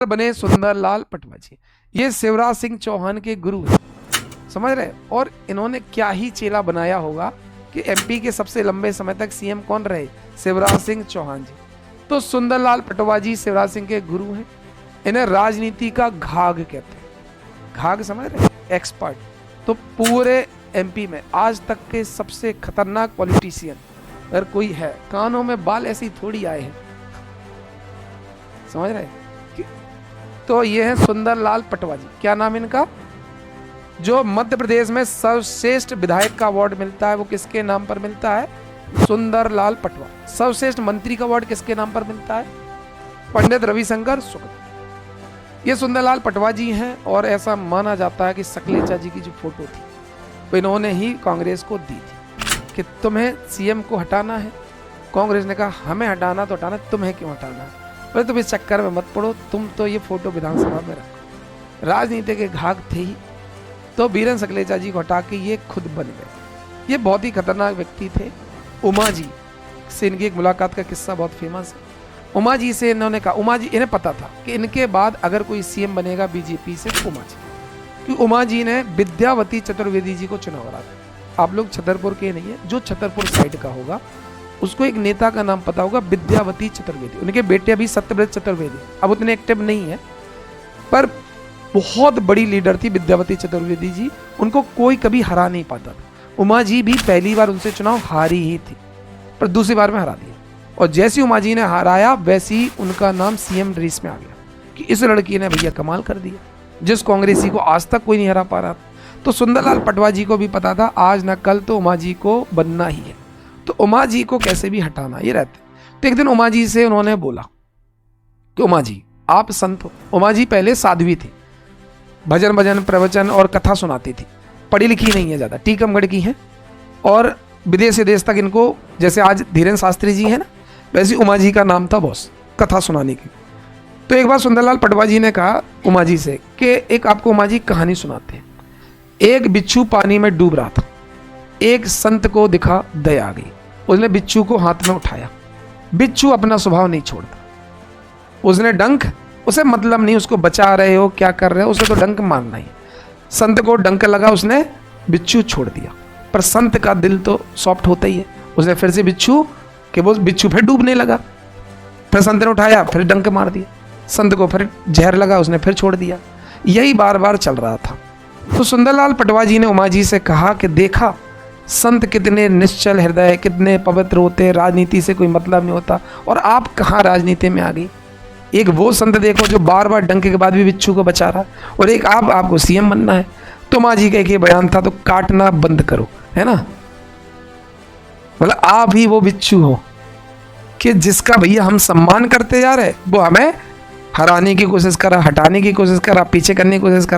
बने सुंदरलाल पटवा जी। ये शिवराज सिंह चौहान के गुरु हैं, समझ रहे। और इन्होंने क्या ही चेला बनाया होगा कि एमपी के सबसे लंबे समय तक सीएम कौन रहे? शिवराज सिंह चौहान जी। तो सुंदरलाल पटवा जी शिवराज सिंह के गुरु हैं। इन्हें राजनीति का घाघ कहते हैं। घाघ समझ रहे, एक्सपर्ट। तो पूरे एमपी में आज तक के सबसे खतरनाक पॉलिटिशियन अगर कोई है, कानों में बाल ऐसे ही थोड़ी आए हैं, समझ रहे। तो ये है सुंदरलाल पटवा जी। क्या नाम इनका? जो मध्य प्रदेश में सर्वश्रेष्ठ विधायक का अवार्ड मिलता है वो किसके नाम पर मिलता है? सुंदरलाल पटवा। सर्वश्रेष्ठ मंत्री का अवार्ड किसके नाम पर मिलता है? पंडित रविशंकर शुक्ल। ये सुंदरलाल पटवा जी हैं और ऐसा माना जाता है कि सकलेचा जी की जो फोटो थी वो इन्होंने ही कांग्रेस को दी थी कि तुम्हें सीएम को हटाना है। कांग्रेस ने कहा हमें हटाना तो हटाना, तुम्हें क्यों हटाना है? बोले तुम इस चक्कर में मत पड़ो, तुम तो ये फोटो विधानसभा में रखो। राजनीति के घाघ थे ही, तो वीरेंद्र सकलेचा जी को हटा के ये खुद बन गए। ये बहुत ही खतरनाक व्यक्ति थे। उमा जी से इनकी एक मुलाकात का किस्सा बहुत फेमस है। उमा जी से इन्होंने कहा, उमा जी इन्हें पता था कि इनके बाद अगर कोई सीएम बनेगा बीजेपी से उमा जी, क्योंकि उमा जी ने विद्यावती चतुर्वेदी जी को चुनाव हरा था। आप लोग छतरपुर के नहीं है, जो छतरपुर साइड का होगा उसको एक नेता का नाम पता होगा, विद्यावती चतुर्वेदी। उनके बेटे अभी सत्यव्रत चतुर्वेदी, अब उतने एक्टिव नहीं है, पर बहुत बड़ी लीडर थी विद्यावती चतुर्वेदी जी। उनको कोई कभी हरा नहीं पाता था। उमा जी भी पहली बार उनसे चुनाव हारी ही थी, पर दूसरी बार में हरा दिया। और जैसी उमा जी ने हराया वैसी उनका नाम सीएम रेस में आ गया कि इस लड़की ने भैया कमाल कर दिया, जिस कांग्रेसी को आज तक कोई नहीं हरा पा रहा। तो सुंदरलाल पटवा जी को भी पता था आज न कल तो उमा जी को बनना ही है, तो उमा जी को कैसे भी हटाना ये रहते। तो एक दिन उमा जी से उन्होंने बोला कि उमा जी आप संत हो। उमा जी पहले साध्वी थी, भजन भजन प्रवचन और कथा सुनाती थी, पढ़ी लिखी नहीं है ज़्यादा, टीकमगढ़ की हैं। और विदेश से देश तक इनको, जैसे आज धीरेन्द्र शास्त्री जी है ना, वैसे उमा जी का नाम था बॉस कथा सुनाने की। तो एक बार सुंदरलाल पटवा जी ने कहा उमा जी से कि एक आपको उमा जी कहानी सुनाते हैं। एक बिच्छू पानी में डूब रहा था, एक संत को दिखा, दया आ गई, उसने बिच्छू को हाथ में उठाया। बिच्छू अपना स्वभाव नहीं छोड़ता, उसने डंक, उसे मतलब नहीं उसको बचा रहे हो क्या कर रहे हो, उसे तो डंक मारना ही। संत को डंक लगा, उसने बिच्छू छोड़ दिया, पर संत का दिल तो सॉफ्ट होता ही है। उसने फिर से बिच्छू कि वो बिच्छू फिर डूबने लगा, फिर संत ने उठाया, फिर डंक मार दिया। संत को फिर जहर लगा, उसने फिर छोड़ दिया। यही बार बार चल रहा था। तो सुंदरलाल पटवा जी ने उमा जी से कहा कि देखा संत कितने निश्चल हृदय, कितने पवित्र होते हैं, राजनीति से कोई मतलब नहीं होता, और आप कहाँ राजनीति में आ गई। एक वो संत देखो जो बार बार डंक के बाद भी बिच्छू को बचा रहा, और एक आपको सीएम बनना है। तो माँ जी का एक बयान था, तो काटना बंद करो, है ना। मतलब आप ही वो बिच्छू हो कि जिसका भैया हम सम्मान करते जा रहे, वो हमें हराने की कोशिश करा, हटाने की कोशिश करा, पीछे करने की कोशिश करा।